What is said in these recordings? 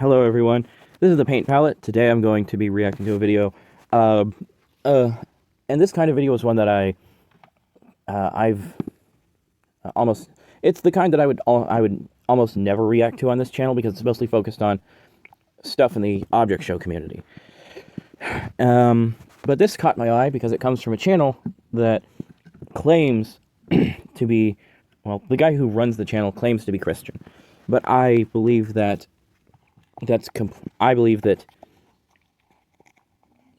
Hello everyone, this is the Paint Palette. Today I'm going to be reacting to a video. Uh, uh, and this kind of video is one that I've almost, it's the kind that I would almost never react to on this channel because it's mostly focused on stuff in the object show community. But this caught my eye because it comes from a channel that claims to be, well, the guy who runs the channel claims to be Christian. But I believe that I believe that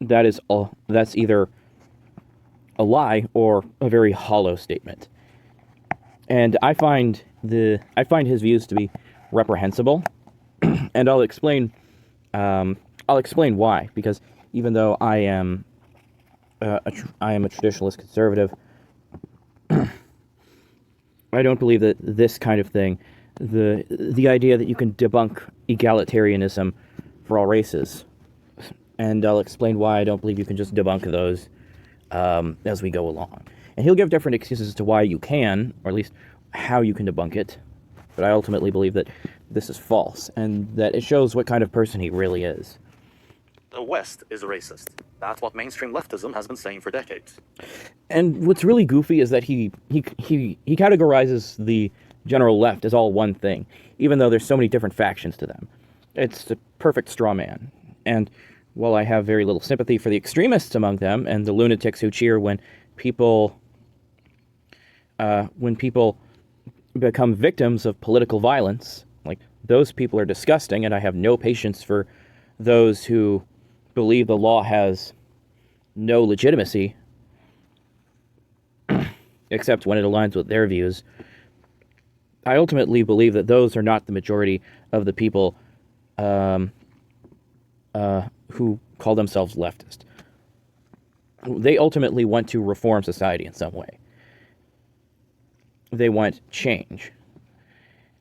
that's either a lie or a very hollow statement. And I find his views to be reprehensible, and I'll explain why. Because even though I am a traditionalist conservative, I don't believe that this kind of thing, the idea that you can debunk egalitarianism for all races, and I'll explain why I don't believe you can just debunk those as we go along. And he'll give different excuses as to why you can, or at least how you can debunk it. But I ultimately believe that this is false, and that it shows what kind of person he really is. The West is racist. That's what mainstream leftism has been saying for decades. And what's really goofy is that he categorizes the general left as all one thing, even though there's so many different factions to them. It's a perfect straw man. And while I have very little sympathy for the extremists among them and the lunatics who cheer when people become victims of political violence, like those people are disgusting, and I have no patience for those who believe the law has no legitimacy except when it aligns with their views. I ultimately believe that those are not the majority of the people who call themselves leftist. They ultimately want to reform society in some way. They want change.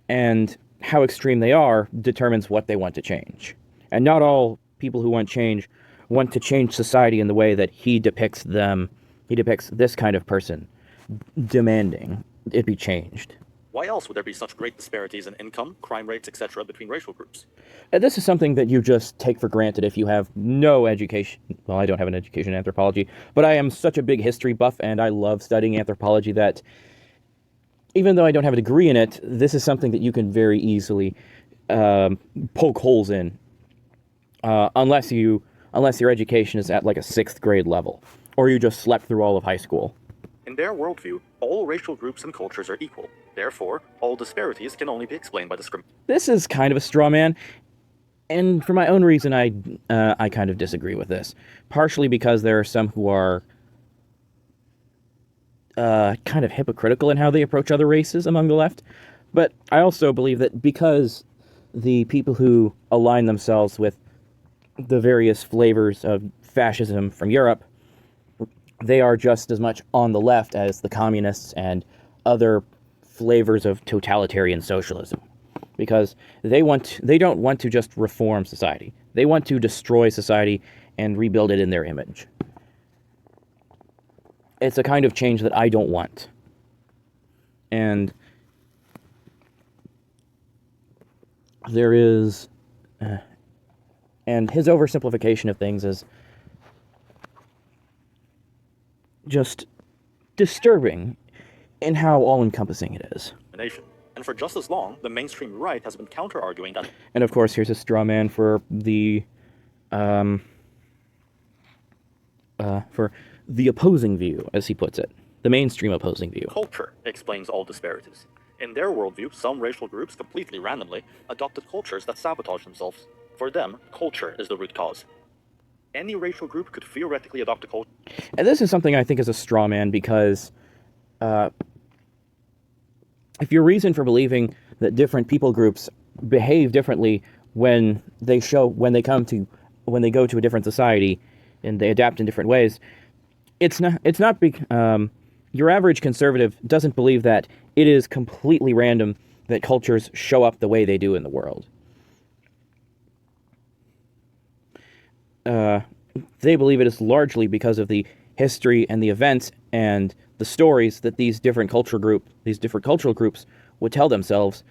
And how extreme they are determines what they want to change. And not all people who want to change society in the way that he depicts them. He depicts this kind of person demanding it be changed. Why else would there be such great disparities in income, crime rates, etc. between racial groups? And this is something that you just take for granted if you have no education. Well, I don't have an education in anthropology, but I am such a big history buff, and I love studying anthropology that even though I don't have a degree in it, this is something that you can very easily poke holes in, unless your education is at like a 6th grade level, or you just slept through all of high school. In their worldview, all racial groups and cultures are equal. Therefore, all disparities can only be explained by discrimination. This is kind of a straw man, and for my own reason, I kind of disagree with this. Partially because there are some who are kind of hypocritical in how they approach other races among the left. But I also believe that because the people who align themselves with the various flavors of fascism from Europe, they are just as much on the left as the communists and other flavors of totalitarian socialism. Because they don't want to just reform society. They want to destroy society and rebuild it in their image. It's a kind of change that I don't want. And there is... and his oversimplification of things is just disturbing in how all-encompassing it is. And for just as long, the mainstream right has been counter-arguing that... And of course, here's a straw man for the opposing view, as he puts it. The mainstream opposing view. Culture explains all disparities. In their worldview, some racial groups completely randomly adopted cultures that sabotage themselves. For them, culture is the root cause. Any racial group could theoretically adopt a culture. And this is something I think is a straw man because if your reason for believing that different people groups behave differently when they go to a different society and they adapt in different ways, it's not your average conservative doesn't believe that it is completely random that cultures show up the way they do in the world. They believe it is largely because of the history and the events and the stories that these different cultural groups would tell themselves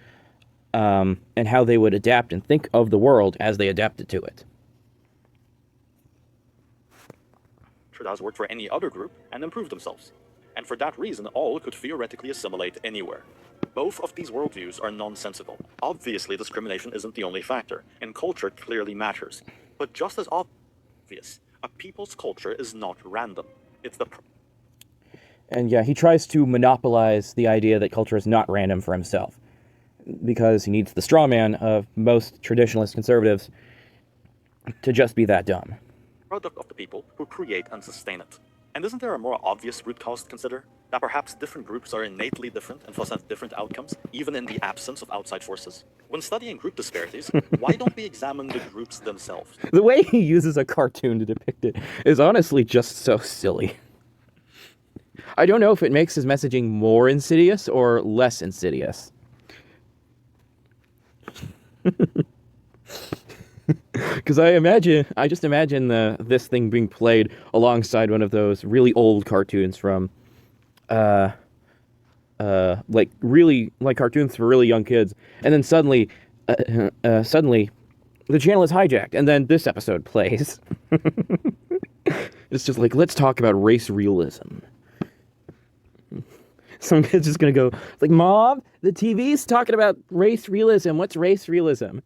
and how they would adapt and think of the world as they adapted to it. It has worked for any other group and improved themselves. And for that reason, all could theoretically assimilate anywhere. Both of these worldviews are nonsensical. Obviously, discrimination isn't the only factor, and culture clearly matters. But just as obvious, a people's culture is not random. It's the... And yeah, he tries to monopolize the idea that culture is not random for himself, because he needs the straw man of most traditionalist conservatives to just be that dumb. Product of the people who create and sustain it. And isn't there a more obvious root cause to consider? That perhaps different groups are innately different and thus have different outcomes, even in the absence of outside forces? When studying group disparities, why don't we examine the groups themselves? The way he uses a cartoon to depict it is honestly just so silly. I don't know if it makes his messaging more insidious or less insidious. Because I just imagine this thing being played alongside one of those really old cartoons from, like cartoons for really young kids, and then suddenly, the channel is hijacked, and then this episode plays. It's just like, let's talk about race realism. Some kid's just gonna go, like, Mom, the TV's talking about race realism. What's race realism?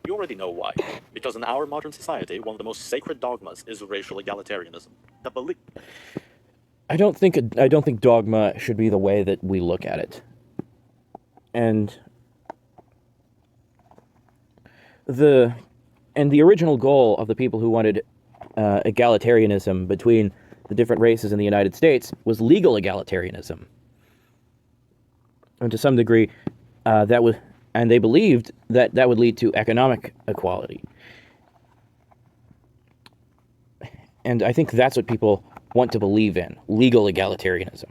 You already know why. Because in our modern society, one of the most sacred dogmas is racial egalitarianism. The belief... I don't think dogma should be the way that we look at it. And the original goal of the people who wanted egalitarianism between the different races in the United States was legal egalitarianism. And to some degree, they believed that would lead to economic equality. And I think that's what people want to believe in, legal egalitarianism.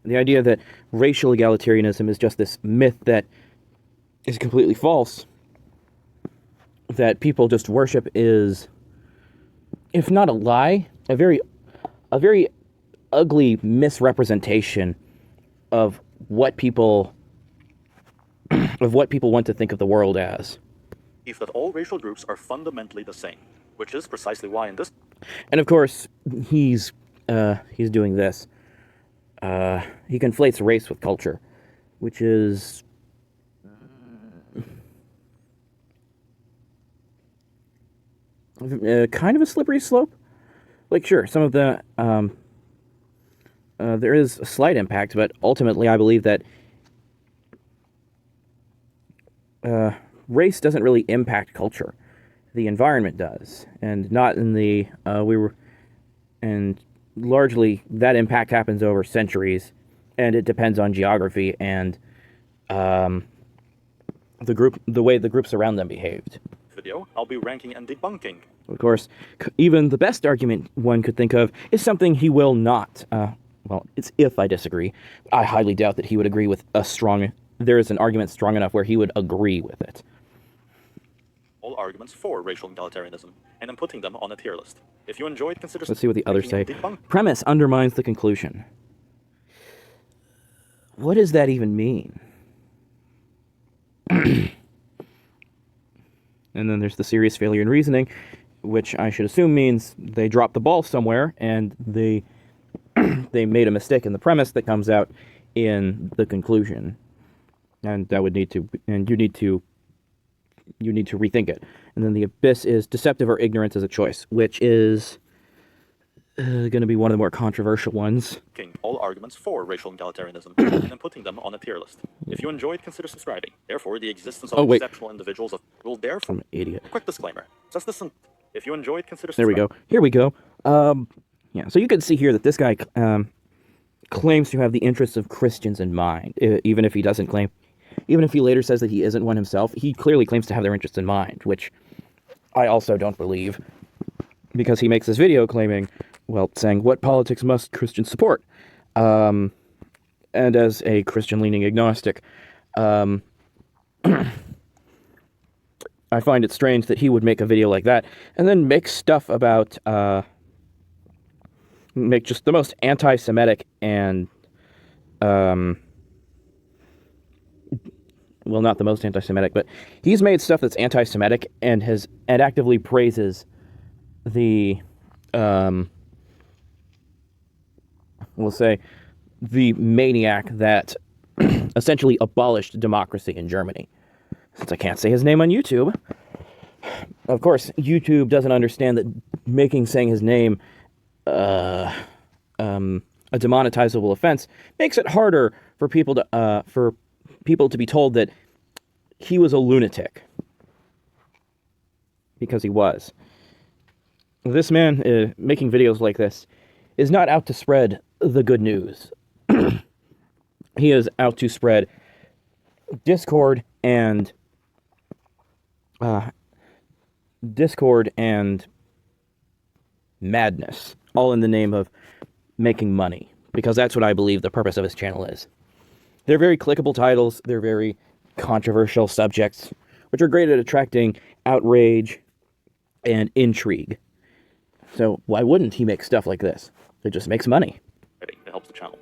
The idea that racial egalitarianism is just this myth that is completely false, that people just worship, is, if not a lie, a very ugly misrepresentation of what people want to think of the world as. If that all racial groups are fundamentally the same, which is precisely why in this... And of course, he's doing this. He conflates race with culture, which is kind of a slippery slope. Like, sure, some of the there is a slight impact, but ultimately I believe that race doesn't really impact culture. The environment does, and not in the and largely that impact happens over centuries, and it depends on geography and the way the groups around them behaved. Video, I'll be ranking and debunking. Of course, even the best argument one could think of is something he will not. Well, it's if I disagree. I highly doubt that he would agree with there is an argument strong enough where he would agree with it. All arguments for racial egalitarianism, and I'm putting them on a tier list. If you enjoyed, consider... Let's see what the others say. Premise undermines the conclusion. What does that even mean? And then there's the serious failure in reasoning, which I should assume means they dropped the ball somewhere, and they made a mistake in the premise that comes out in the conclusion. And that would need to... And you need to rethink it. And then the abyss is deceptive or ignorance as a choice, which is going to be one of the more controversial ones. All arguments for racial egalitarianism, and I'm putting them on a tier list. If you enjoyed, consider subscribing. Therefore, the existence of exceptional individuals will therefore... I'm an idiot. Quick disclaimer. Just listen. If you enjoyed, consider subscribing. There we go. Here we go. Yeah, so you can see here that this guy claims to have the interests of Christians in mind, even if he doesn't claim... Even if he later says that he isn't one himself, he clearly claims to have their interests in mind, which I also don't believe, because he makes this video claiming, well, saying, what politics must Christians support? And as a Christian-leaning agnostic, I find it strange that he would make a video like that, and then make stuff about make just the most anti-Semitic and well, not the most anti-Semitic, but he's made stuff that's anti-Semitic and actively praises the we'll say the maniac that essentially abolished democracy in Germany. Since I can't say his name on YouTube, of course, YouTube doesn't understand that saying his name a demonetizable offense makes it harder for people to be told that he was a lunatic, because he was. This man making videos like this is not out to spread the good news. He is out to spread discord and madness, all in the name of making money, because that's what I believe the purpose of his channel is. They're very clickable titles, they're very controversial subjects, which are great at attracting outrage and intrigue. So why wouldn't he make stuff like this? It just makes money. It helps the channel.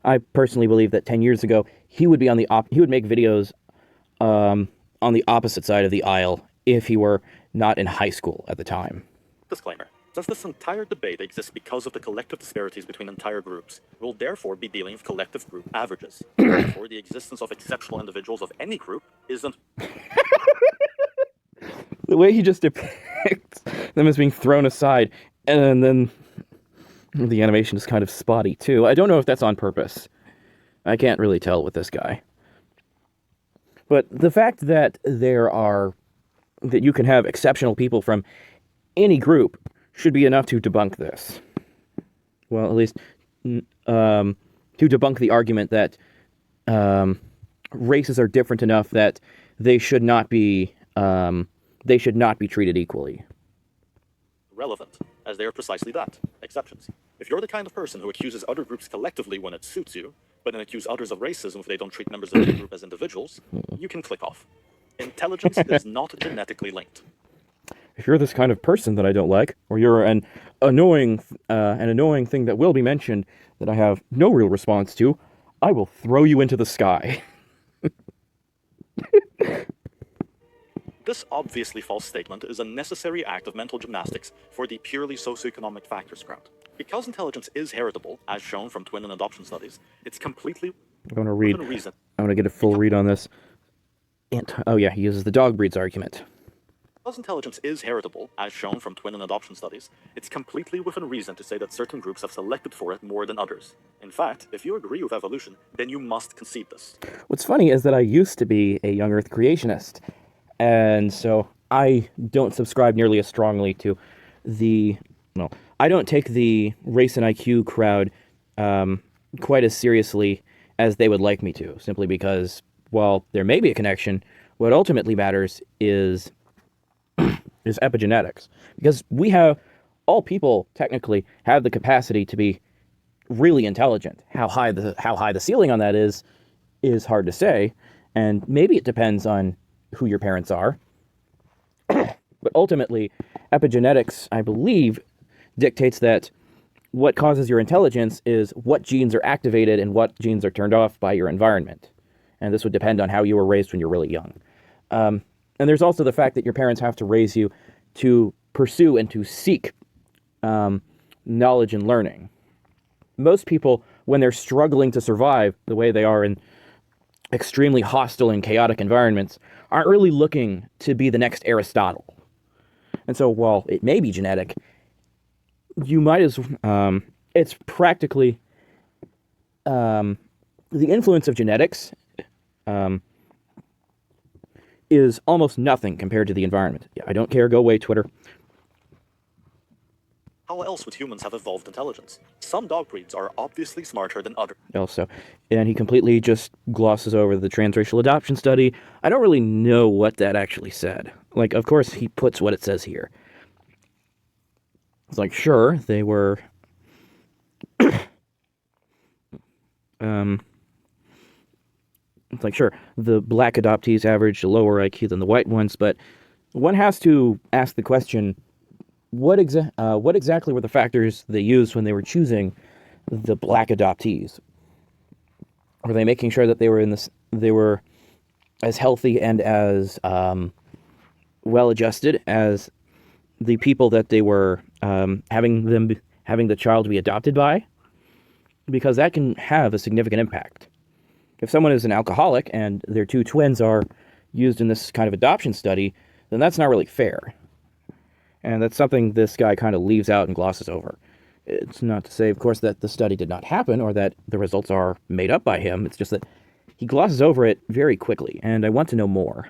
I personally believe that 10 years ago, he would be he would make videos on the opposite side of the aisle if he were not in high school at the time. Disclaimer. Since this entire debate exists because of the collective disparities between entire groups, we'll therefore be dealing with collective group averages. Therefore, the existence of exceptional individuals of any group isn't... The way he just depicts them as being thrown aside, and then the animation is kind of spotty too. I don't know if that's on purpose. I can't really tell with this guy. But the fact that that you can have exceptional people from any group should be enough to debunk this. Well, at least to debunk the argument that races are different enough that they should not be treated equally. Relevant, as they are precisely that, exceptions. If you're the kind of person who accuses other groups collectively when it suits you, but then accuse others of racism if they don't treat members of the group as individuals, you can click off. Intelligence is not genetically linked. If you're this kind of person that I don't like, or you're an annoying thing that will be mentioned that I have no real response to, I will throw you into the sky. This obviously false statement is a necessary act of mental gymnastics for the purely socioeconomic factors crowd. Because intelligence is heritable, as shown from twin and adoption studies, it's completely I'm going to get a full read on this. Oh yeah, he uses the dog breeds argument. Because intelligence is heritable, as shown from twin and adoption studies, it's completely within reason to say that certain groups have selected for it more than others. In fact, if you agree with evolution, then you must concede this. What's funny is that I used to be a young Earth creationist, and so I don't subscribe nearly as strongly to I don't take the race and IQ crowd quite as seriously as they would like me to, simply because, while there may be a connection, what ultimately matters is epigenetics. Because all people technically have the capacity to be really intelligent. How high the ceiling on that is hard to say, and maybe it depends on who your parents are. But ultimately, epigenetics, I believe, dictates that what causes your intelligence is what genes are activated and what genes are turned off by your environment. And this would depend on how you were raised when you're really young. And there's also the fact that your parents have to raise you to pursue and to seek knowledge and learning. Most people, when they're struggling to survive the way they are in extremely hostile and chaotic environments, aren't really looking to be the next Aristotle. And so while it may be genetic, it's practically the influence of genetics is almost nothing compared to the environment. Yeah, I don't care. Go away, Twitter. How else would humans have evolved intelligence? Some dog breeds are obviously smarter than others. Also, and he completely just glosses over the transracial adoption study. I don't really know what that actually said. Like, of course, he puts what it says here. It's like, sure, they were... It's like, sure, the black adoptees averaged a lower IQ than the white ones, but one has to ask the question, what exactly were the factors they used when they were choosing the black adoptees? Were they making sure that they were as healthy and as well adjusted as the people that they were having the child be adopted by? Because that can have a significant impact. If someone is an alcoholic and their two twins are used in this kind of adoption study, then that's not really fair. And that's something this guy kind of leaves out and glosses over. It's not to say, of course, that the study did not happen or that the results are made up by him. It's just that he glosses over it very quickly, and I want to know more.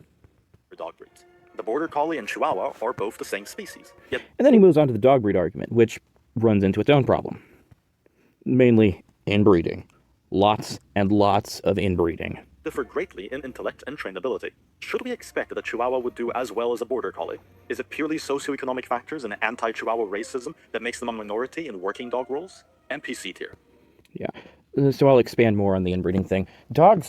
Dog breeds. The Border Collie and Chihuahua are both the same species, yet And then he moves on to the dog breed argument, which runs into its own problem. Mainly inbreeding. Lots and lots of inbreeding. differ greatly in intellect and trainability. Should we expect that a Chihuahua would do as well as a Border Collie? Is it purely socioeconomic factors and anti-Chihuahua racism that makes them a minority in working dog roles? NPC tier. Yeah. So I'll expand more on the inbreeding thing. Dog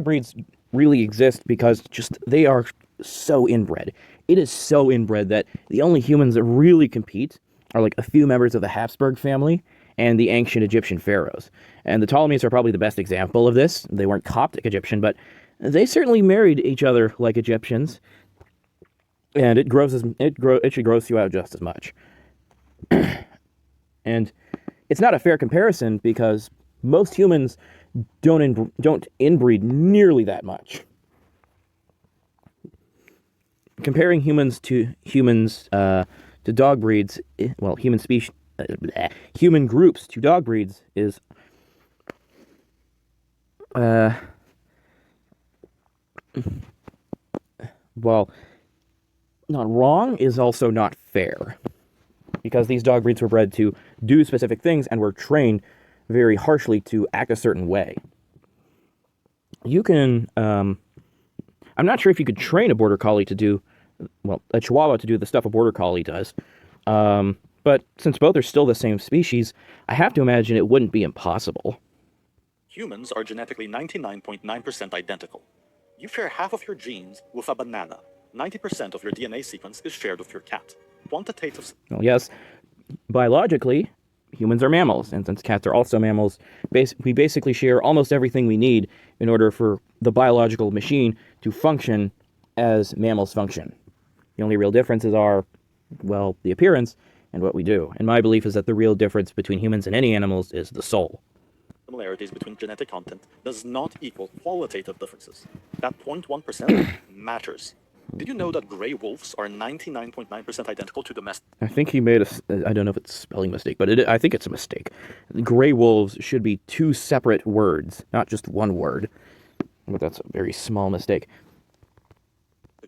breeds really exist because just they are so inbred. It is so inbred that the only humans that really compete are like a few members of the Habsburg family and the ancient Egyptian pharaohs. And the Ptolemies are probably the best example of this. They weren't Coptic Egyptian, but they certainly married each other like Egyptians. And it should gross you out just as much. And it's not a fair comparison because most humans don't inbreed nearly that much. Comparing humans to dog breeds, well, human groups to dog breeds is well, not wrong, is also not fair. Because these dog breeds were bred to do specific things and were trained very harshly to act a certain way. You can, I'm not sure if you could train a Border Collie to do, well, a Chihuahua to do the stuff a Border Collie does. But since both are still the same species, I have to imagine it wouldn't be impossible. Humans are genetically 99.9% identical. You share half of your genes with a banana. 90% of your DNA sequence is shared with your cat. Quantitative. Well, yes, biologically, humans are mammals, and since cats are also mammals, we basically share almost everything we need in order for the biological machine to function as mammals function. The only real differences are, well, the appearance and what we do. And my belief is that the real difference between humans and any animals is the soul. Similarities between genetic content does not equal qualitative differences. That 0.1% matters. Did you know that gray wolves are 99.9% identical to domestic? I think he made I don't know if it's a spelling mistake, but I think it's a mistake. Gray wolves should be two separate words, not just one word. But that's a very small mistake.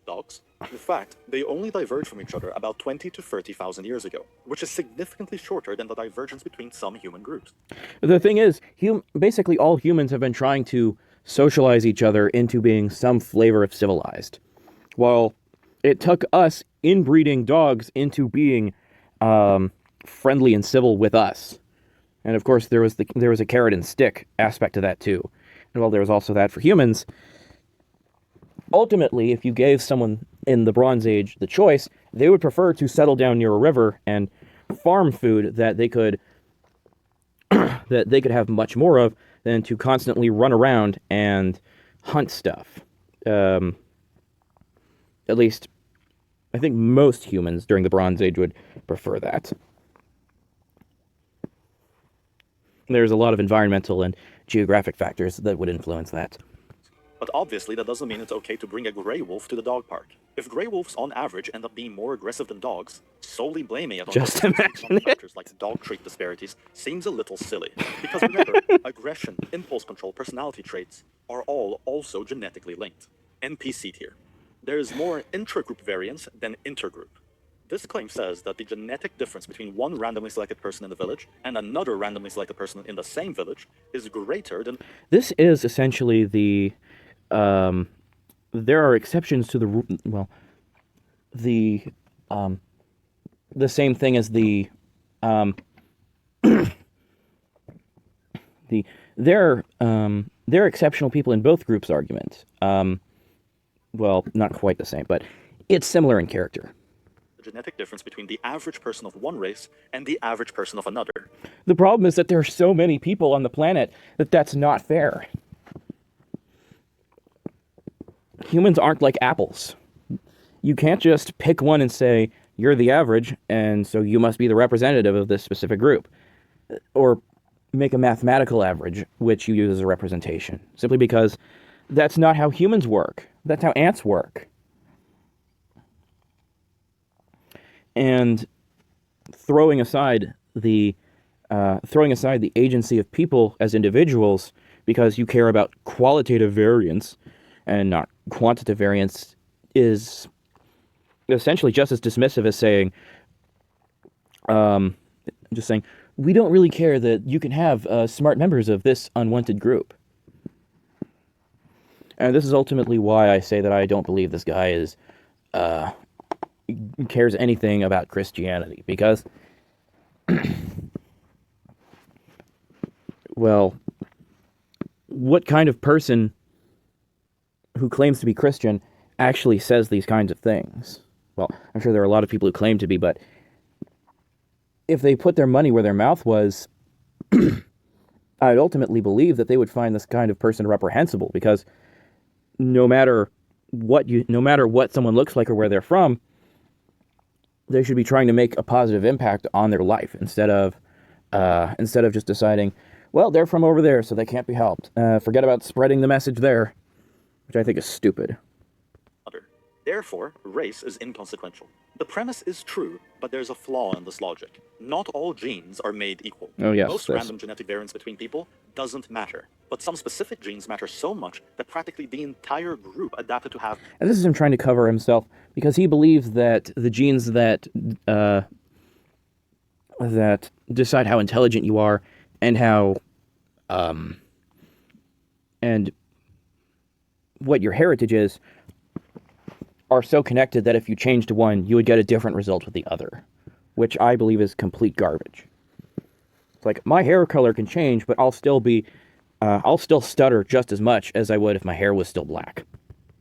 Dogs. In fact, they only diverged from each other about 20 to 30,000 years ago, which is significantly shorter than the divergence between some human groups. The thing is, basically all humans have been trying to socialize each other into being some flavor of civilized. Well, it took us inbreeding dogs into being friendly and civil with us. And of course, there was a carrot and stick aspect to that too. And while there was also that for humans, ultimately, if you gave someone in the Bronze Age the choice, they would prefer to settle down near a river and farm food that they could have much more of than to constantly run around and hunt stuff. At least, I think most humans during the Bronze Age would prefer that. There's a lot of environmental and geographic factors that would influence that. But obviously, that doesn't mean it's okay to bring a gray wolf to the dog park. If gray wolves, on average, end up being more aggressive than dogs, solely blaming it on Just imagine it. factors like dog trait disparities seems a little silly. Because remember, aggression, impulse control, personality traits are all also genetically linked. NPC tier. There is more intragroup variance than intergroup. This claim says that the genetic difference between one randomly selected person in the village and another randomly selected person in the same village is greater than... This is essentially the... there are exceptions to the same thing as the there are exceptional people in both groups argument. Well, not quite the same, but it's similar in character. genetic difference between the average person of one race and the average person of another. The problem is that there are so many people on the planet that that's not fair. Humans aren't like apples. You can't just pick one and say, you're the average, and so you must be the representative of this specific group. Or make a mathematical average, which you use as a representation, simply because that's not how humans work. That's how ants work. And throwing aside the agency of people as individuals because you care about qualitative variance and not quantitative variance is essentially just as dismissive as saying, just saying, we don't really care that you can have smart members of this unwanted group. And this is ultimately why I say that I don't believe this guy is cares anything about Christianity, because well, what kind of person who claims to be Christian actually says these kinds of things? Well, I'm sure there are a lot of people who claim to be, but if they put their money where their mouth was, I'd ultimately believe that they would find this kind of person reprehensible, because no matter what someone looks like or where they're from, they should be trying to make a positive impact on their life instead of just deciding, well, they're from over there, so they can't be helped. Forget about spreading the message there, which I think is stupid. Therefore, race is inconsequential. The premise is true, but there's a flaw in this logic. Not all genes are made equal. Oh, yes. Most random genetic variance between people doesn't matter. But some specific genes matter so much that practically the entire group adapted to have... And this is him trying to cover himself, because he believes that the genes that decide how intelligent you are and how and what your heritage is are so connected that if you change to one, you would get a different result with the other, which I believe is complete garbage. It's like, my hair color can change, but I'll still stutter just as much as I would if my hair was still black.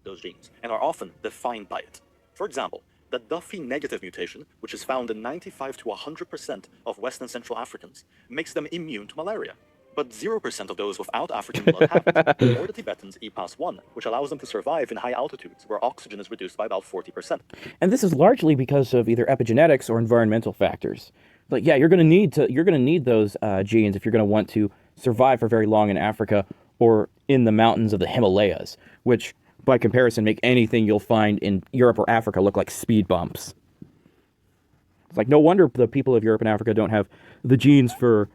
Those genes, and are often defined by it. For example, the Duffy negative mutation, which is found in 95 to 100% of West and Central Africans, makes them immune to malaria. But 0% of those without African blood have it, or the Tibetans EPAS-1, which allows them to survive in high altitudes where oxygen is reduced by about 40%. And this is largely because of either epigenetics or environmental factors. Like, yeah, you're going to need those genes if you're going to want to survive for very long in Africa or in the mountains of the Himalayas, which, by comparison, make anything you'll find in Europe or Africa look like speed bumps. It's like, no wonder the people of Europe and Africa don't have the genes for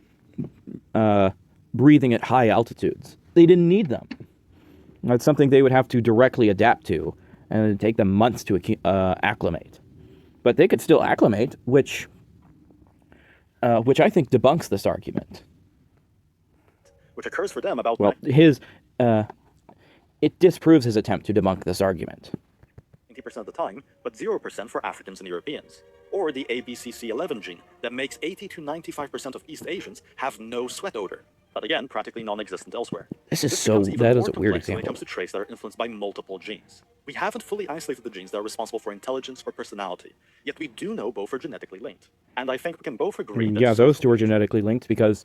breathing at high altitudes. They didn't need them. That's something they would have to directly adapt to, and it'd take them months to acclimate. But they could still acclimate, which I think debunks this argument. Which occurs for them about... Well, it disproves his attempt to debunk this argument. 90% of the time, but 0% for Africans and Europeans. Or the ABCC11 gene that makes 80 to 95% of East Asians have no sweat odor. But again, practically non-existent elsewhere. That is a weird example. When it comes to traits that are influenced by multiple genes. We haven't fully isolated the genes that are responsible for intelligence or personality, yet we do know both are genetically linked. And I think we can both agree that... Yeah, those two are genetically linked, because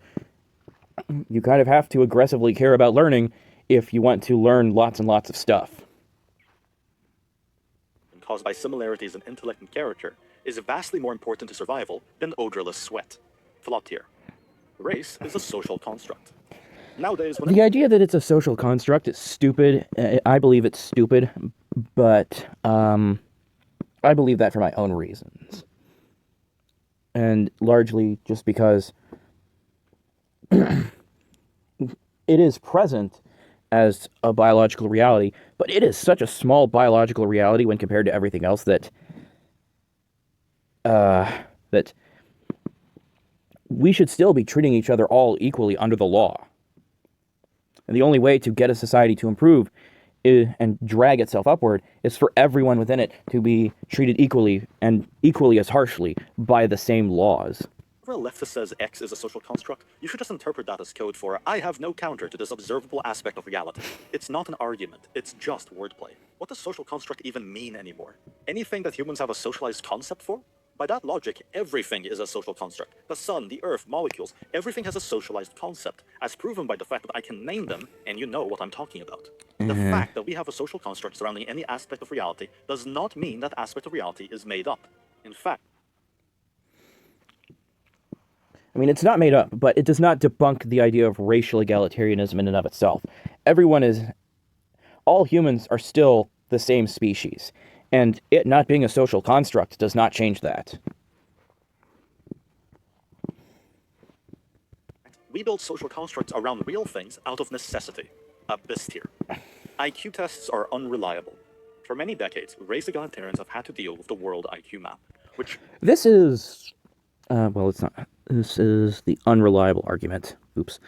you kind of have to aggressively care about learning if you want to learn lots and lots of stuff. Caused by similarities in intellect and character is vastly more important to survival than odorless sweat. Flot here. Race is a social construct. Nowadays, the idea that it's a social construct is stupid. I believe it's stupid, but I believe that for my own reasons. And largely just because it is present as a biological reality, but it is such a small biological reality when compared to everything else that we should still be treating each other all equally under the law. And the only way to get a society to improve and drag itself upward is for everyone within it to be treated equally and equally as harshly by the same laws. Whenever a leftist says X is a social construct, you should just interpret that as code for, I have no counter to this observable aspect of reality. It's not an argument, it's just wordplay. What does social construct even mean anymore? Anything that humans have a socialized concept for? By that logic, everything is a social construct. The sun, the earth, molecules, everything has a socialized concept, as proven by the fact that I can name them and you know what I'm talking about. The fact that we have a social construct surrounding any aspect of reality does not mean that aspect of reality is made up. In fact, I mean, it's not made up, but it does not debunk the idea of racial egalitarianism in and of itself. All humans are still the same species, and it not being a social construct does not change that. we build social constructs around real things out of necessity. This tier. IQ tests are unreliable. For many decades, race egalitarians have had to deal with the world IQ map, which This is, well, it's not. This is the unreliable argument. Oops.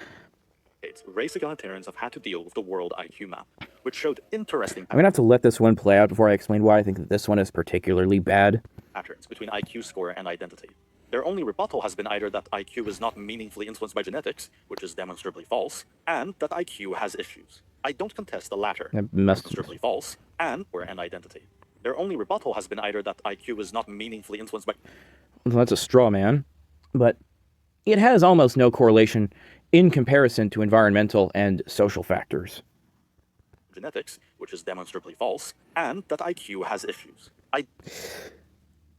race egalitarians have had to deal with the world IQ map, which showed interesting I'm gonna have to let this one play out before I explain why I think that this one is particularly bad. patterns between IQ score and identity. Their only rebuttal has been either that IQ is not meaningfully influenced by genetics, which is demonstrably false, and that IQ has issues. I don't contest the latter, demonstrably false, and or an identity. Their only rebuttal has been either that IQ is not meaningfully influenced by Well, that's a straw man, but it has almost no correlation in comparison to environmental and social factors. genetics, which is demonstrably false, and that IQ has issues.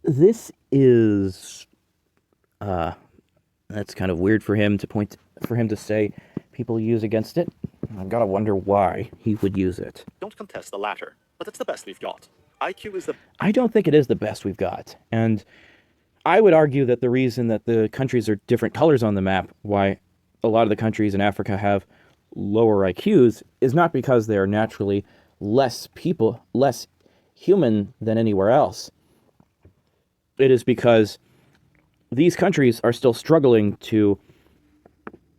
This is that's kind of weird for him to say people use against it. I've got to wonder why he would use it. Don't contest the latter, but it's the best we've got. IQ is the I don't think it is the best we've got. And I would argue that the reason that the countries are different colors on the map, why a lot of the countries in Africa have lower IQs, is not because they are naturally less human than anywhere else. It is because these countries are still struggling to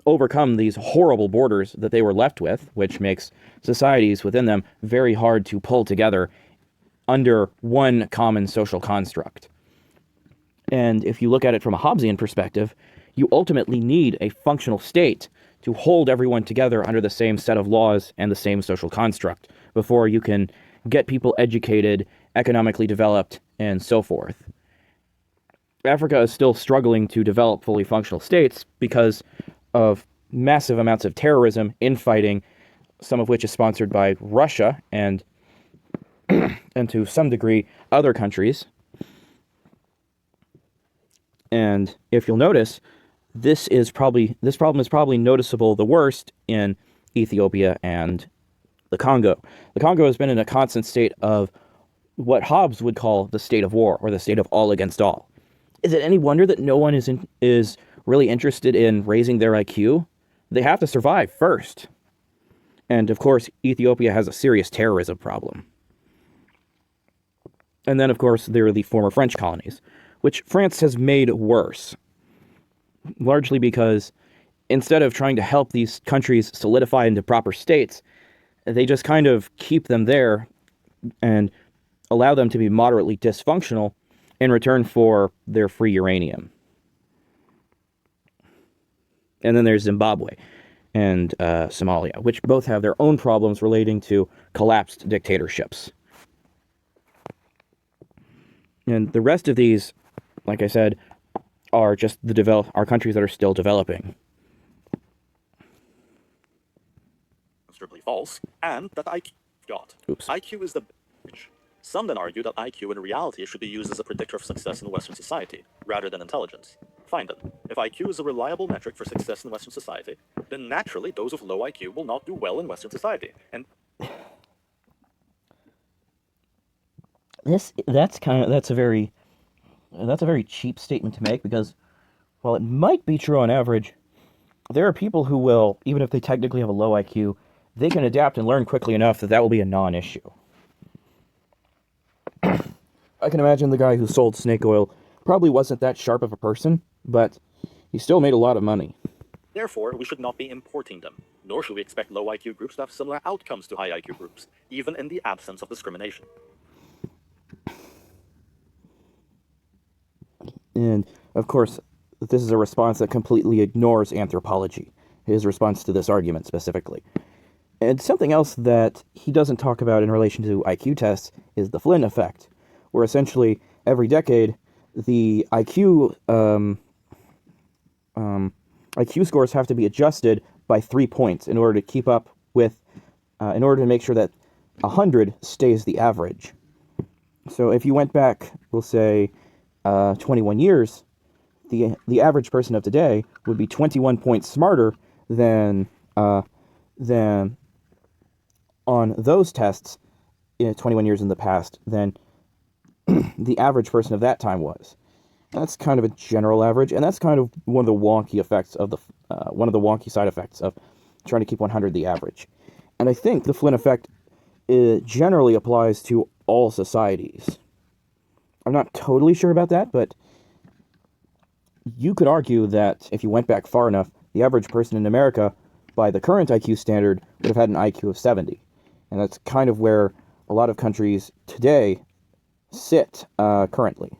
overcome these horrible borders that they were left with, which makes societies within them very hard to pull together under one common social construct. And if you look at it from a Hobbesian perspective, you ultimately need a functional state to hold everyone together under the same set of laws and the same social construct before you can get people educated, economically developed, and so forth. Africa is still struggling to develop fully functional states because of massive amounts of terrorism, infighting, some of which is sponsored by Russia and to some degree other countries. And if you'll notice, this problem is probably noticeable the worst in Ethiopia and the Congo. The Congo has been in a constant state of what Hobbes would call the state of war, or the state of all against all. Is it any wonder that no one is really interested in raising their IQ? They have to survive first. And of course, Ethiopia has a serious terrorism problem. And then, of course, there are the former French colonies, which France has made worse. Largely because instead of trying to help these countries solidify into proper states, they just kind of keep them there and allow them to be moderately dysfunctional in return for their free uranium. And then there's Zimbabwe and Somalia, which both have their own problems relating to collapsed dictatorships. And the rest of these, like I said, are just are countries that are still developing. demonstrably false, and that IQ got. Oops. IQ is the bitch. Some then argue that IQ in reality should be used as a predictor of success in Western society, rather than intelligence. Fine then. If IQ is a reliable metric for success in Western society, then naturally those with low IQ will not do well in Western society. And that's a very cheap statement to make, because while it might be true on average, there are people who will, even if they technically have a low IQ, they can adapt and learn quickly enough that will be a non-issue. I can imagine the guy who sold snake oil probably wasn't that sharp of a person, but he still made a lot of money. Therefore, we should not be importing them, nor should we expect low IQ groups to have similar outcomes to high IQ groups, even in the absence of discrimination. And, of course, this is a response that completely ignores anthropology, his response to this argument specifically. And something else that he doesn't talk about in relation to IQ tests is the Flynn effect, where essentially every decade the IQ scores have to be adjusted by 3 points in order to keep up with, in order to make sure that 100 stays the average. So if you went back, we'll say, 21 years, the average person of today would be 21 points smarter than on those tests 21 years in the past than the average person of that time was. That's kind of a general average, and that's kind of one of the wonky effects of one of the wonky side effects of trying to keep 100 the average. And I think the Flynn effect generally applies to all societies. I'm not totally sure about that, but you could argue that if you went back far enough, the average person in America, by the current IQ standard, would have had an IQ of 70. And that's kind of where a lot of countries today sit currently.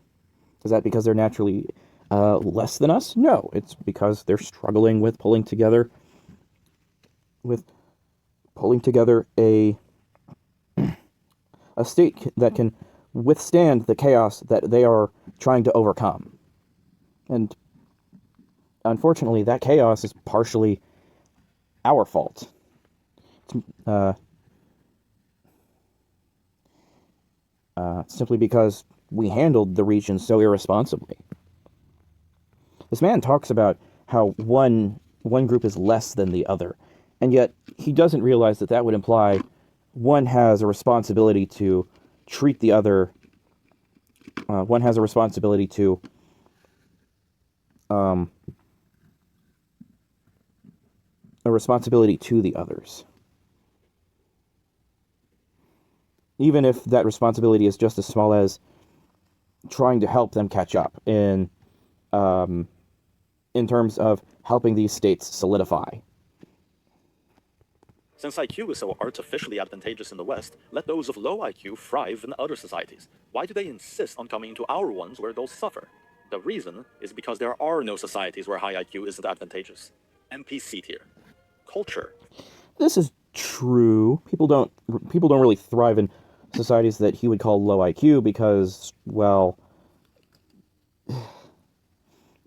Is that because they're naturally less than us? No, it's because they're struggling with pulling together a state that can withstand the chaos that they are trying to overcome. And unfortunately, that chaos is partially our fault. Simply because we handled the region so irresponsibly. This man talks about how one group is less than the other, and yet he doesn't realize that that would imply one has a responsibility to treat the other. One has a responsibility to the others. Even if that responsibility is just as small as trying to help them catch up in terms of helping these states solidify. Since IQ is so artificially advantageous in the West, let those of low IQ thrive in other societies. Why do they insist on coming to our ones where those suffer? The reason is because there are no societies where high IQ isn't advantageous. NPC tier. Culture. This is true. People don't really thrive in societies that he would call low IQ because, well,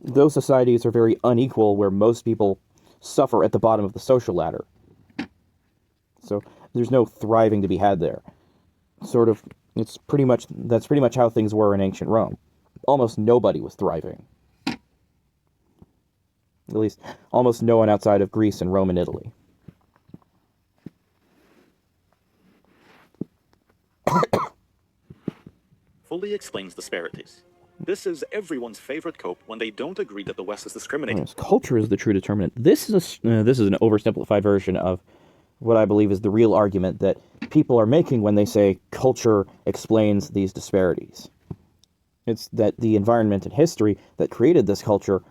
those societies are very unequal where most people suffer at the bottom of the social ladder. So there's no thriving to be had there. That's pretty much how things were in ancient Rome. Almost nobody was thriving. At least almost no one outside of Greece and Rome and Italy. Fully explains disparities. This is everyone's favorite cope when they don't agree that the West is discriminating. Yes, culture is the true determinant. This is an oversimplified version of what I believe is the real argument that people are making when they say culture explains these disparities. It's that the environment and history that created this culture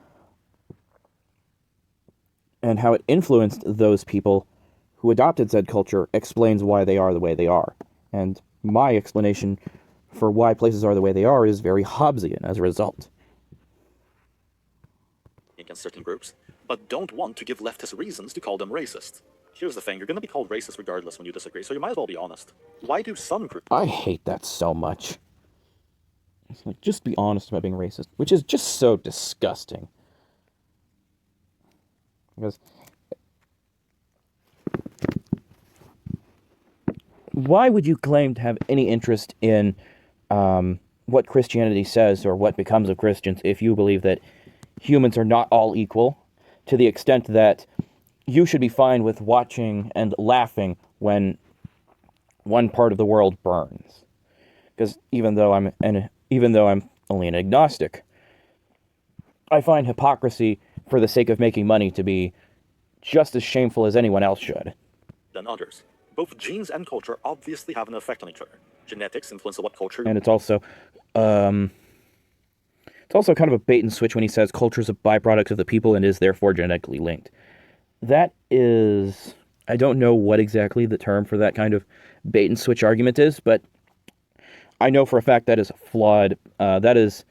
and how it influenced those people who adopted said culture explains why they are the way they are. And my explanation for why places are the way they are is very Hobbesian as a result. Against certain groups, but don't want to give leftists reasons to call them racist. Here's the thing, you're going to be called racist regardless when you disagree, so you might as well be honest. Why do some groups... I hate that so much. It's like, just be honest about being racist, which is just so disgusting. Because why would you claim to have any interest in what Christianity says or what becomes of Christians if you believe that humans are not all equal, to the extent that you should be fine with watching and laughing when one part of the world burns? Because even though I'm only an agnostic, I find hypocrisy for the sake of making money to be just as shameful as anyone else should. Than others. Both genes and culture obviously have an effect on each other. Genetics influence what culture... And it's also kind of a bait and switch when he says culture is a byproduct of the people and is therefore genetically linked. That is... I don't know what exactly the term for that kind of bait and switch argument is, but I know for a fact that is flawed. That is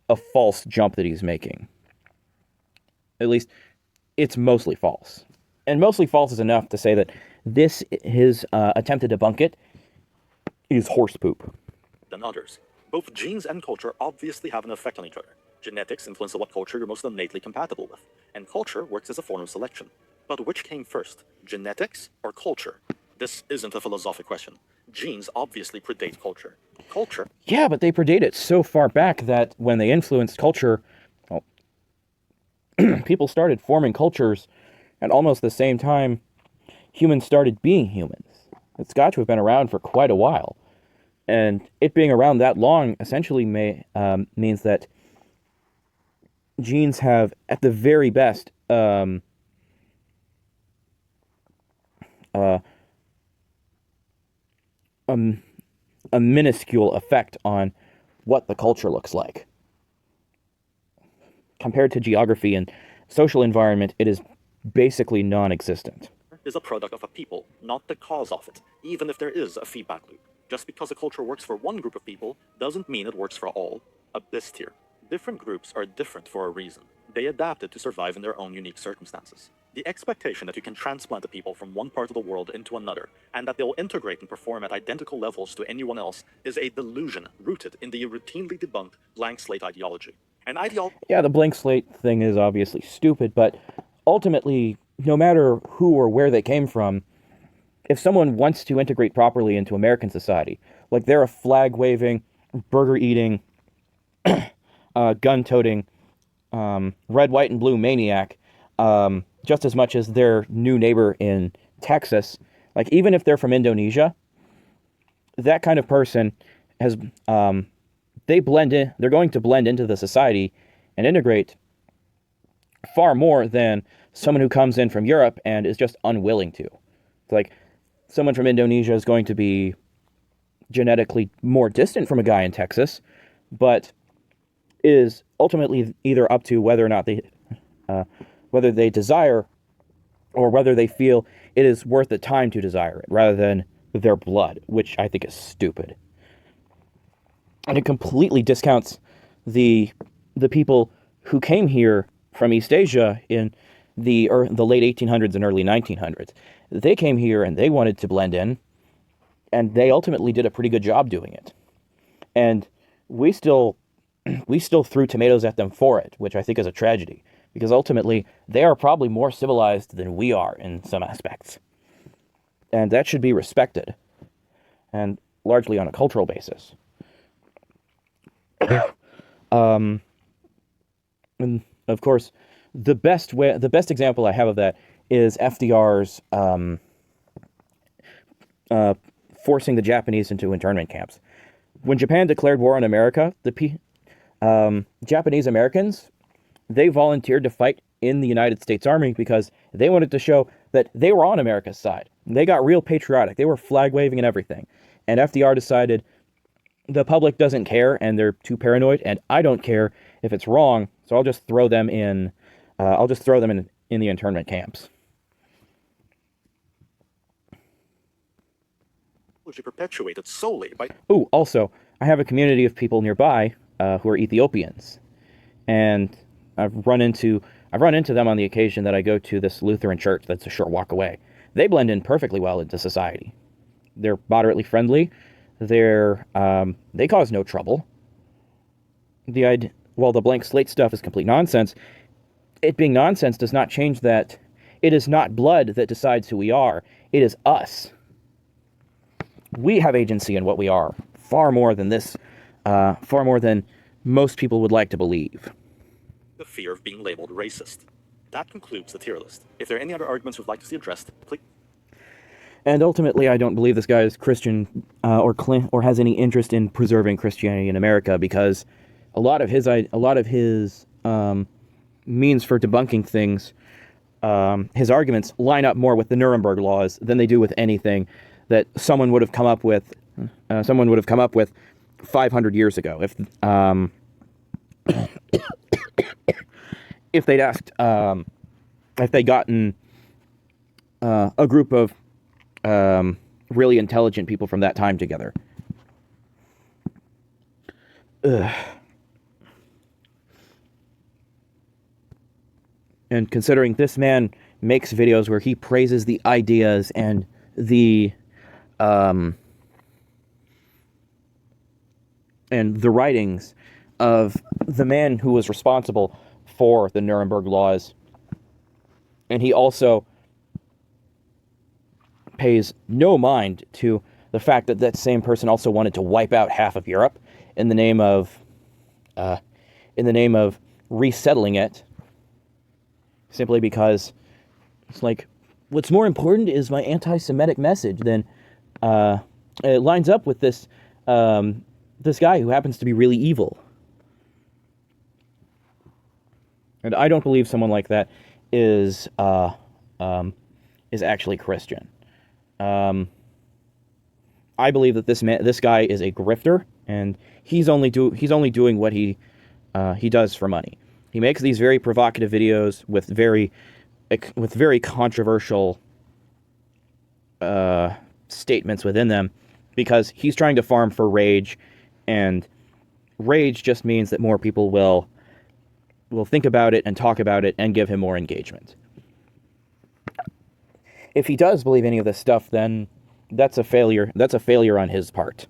a false jump that he's making. At least, it's mostly false. And mostly false is enough to say that his attempt to debunk it is horse poop. Than others. Both genes and culture obviously have an effect on each other. Genetics influence what culture you're most innately compatible with, and culture works as a form of selection. But which came first, genetics or culture? This isn't a philosophic question. Genes obviously predate culture. Culture... Yeah, but they predate it so far back that when they influenced culture, well, people started forming cultures at almost the same time humans started being humans. It's got to have been around for quite a while. And it being around that long essentially means that genes have, at the very best, uh, a minuscule effect on what the culture looks like. Compared to geography and social environment, it is basically non-existent. Is a product of a people, not the cause of it, even if there is a feedback loop. Just because a culture works for one group of people doesn't mean it works for all. Abyss tier. Different groups are different for a reason. They adapted to survive in their own unique circumstances. The expectation that you can transplant the people from one part of the world into another, and that they'll integrate and perform at identical levels to anyone else, is a delusion rooted in the routinely debunked blank slate ideology. Yeah, the blank slate thing is obviously stupid, but ultimately, no matter who or where they came from, if someone wants to integrate properly into American society, like they're a flag-waving, burger-eating, gun-toting, red, white, and blue maniac, just as much as their new neighbor in Texas, like even if they're from Indonesia, that kind of person has, they blend in, they're going to blend into the society and integrate far more than someone who comes in from Europe and is just unwilling to. It's like someone from Indonesia is going to be genetically more distant from a guy in Texas, but is ultimately either up to whether or not whether they desire or whether they feel it is worth the time to desire it rather than their blood, which I think is stupid. And it completely discounts the people who came here from East Asia in the late 1800s and early 1900s. They came here and they wanted to blend in, and they ultimately did a pretty good job doing it. And we still threw tomatoes at them for it, which I think is a tragedy, because ultimately they are probably more civilized than we are in some aspects. And that should be respected, and largely on a cultural basis. And of course, the best example I have of that is FDR's forcing the Japanese into internment camps. When Japan declared war on America, the Japanese Americans, they volunteered to fight in the United States Army because they wanted to show that they were on America's side. They got real patriotic. They were flag waving and everything. And FDR decided the public doesn't care and they're too paranoid, and I don't care if it's wrong, so I'll just throw them in. In the internment camps. Perpetuated solely by... Ooh, also, I have a community of people nearby who are Ethiopians, and I've run into them on the occasion that I go to this Lutheran church that's a short walk away. They blend in perfectly well into society. They're moderately friendly. They cause no trouble. While the blank slate stuff is complete nonsense, it being nonsense does not change that it is not blood that decides who we are. It is us. We have agency in what we are, far more than most people would like to believe. The fear of being labeled racist. That concludes the tier list. If there are any other arguments you'd like to see addressed, please... And ultimately, I don't believe this guy is Christian or has any interest in preserving Christianity in America, because a lot of his means for debunking things, his arguments line up more with the Nuremberg laws than they do with anything that someone would have come up with 500 years ago. If they'd asked, if they'd gotten a group of really intelligent people from that time together. Ugh. And considering this man makes videos where he praises the ideas and the and the writings of the man who was responsible for the Nuremberg laws. And he also pays no mind to the fact that that same person also wanted to wipe out half of Europe in the name of resettling it, simply because it's like, what's more important is my anti-Semitic message than it lines up with this this guy who happens to be really evil. And I don't believe someone like that is actually Christian. I believe that this guy is a grifter, and he's only doing what he does for money. He makes these very provocative videos with very controversial statements within them, because he's trying to farm for rage, and rage just means that more people will think about it and talk about it and give him more engagement. If he does believe any of this stuff, then that's a failure. That's a failure on his part.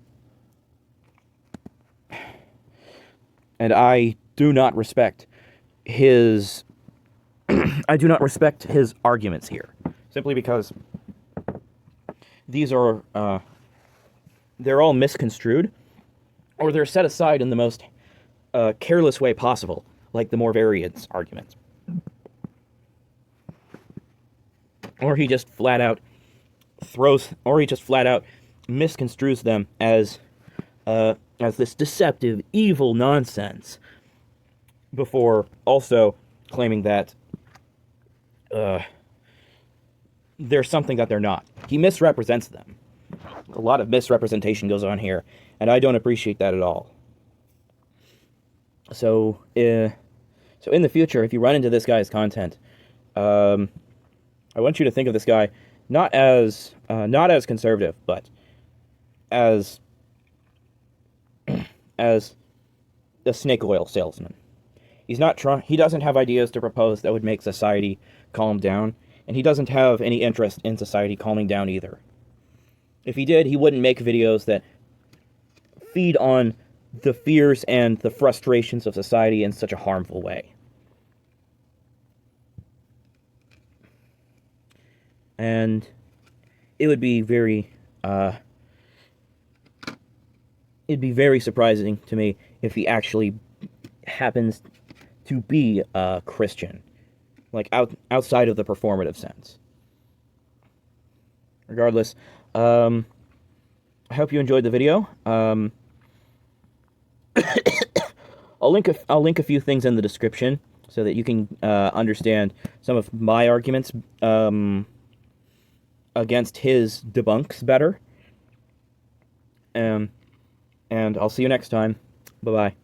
And I do not respect his arguments here, simply because these are they're all misconstrued, or they're set aside in the most careless way possible, like the more variance arguments. Or he just flat out misconstrues them as this deceptive, evil nonsense, before also claiming that they're something that they're not. He misrepresents them. A lot of misrepresentation goes on here, and I don't appreciate that at all. So in the future, if you run into this guy's content, I want you to think of this guy not as conservative, but as a snake oil salesman. He doesn't have ideas to propose that would make society calm down, and he doesn't have any interest in society calming down either. If he did, he wouldn't make videos that feed on the fears and the frustrations of society in such a harmful way. And it would be very surprising to me if he actually happens to be a Christian, like outside of the performative sense. Regardless, I hope you enjoyed the video. I'll link a few things in the description so that you can understand some of my arguments against his debunks better. And I'll see you next time. Bye-bye.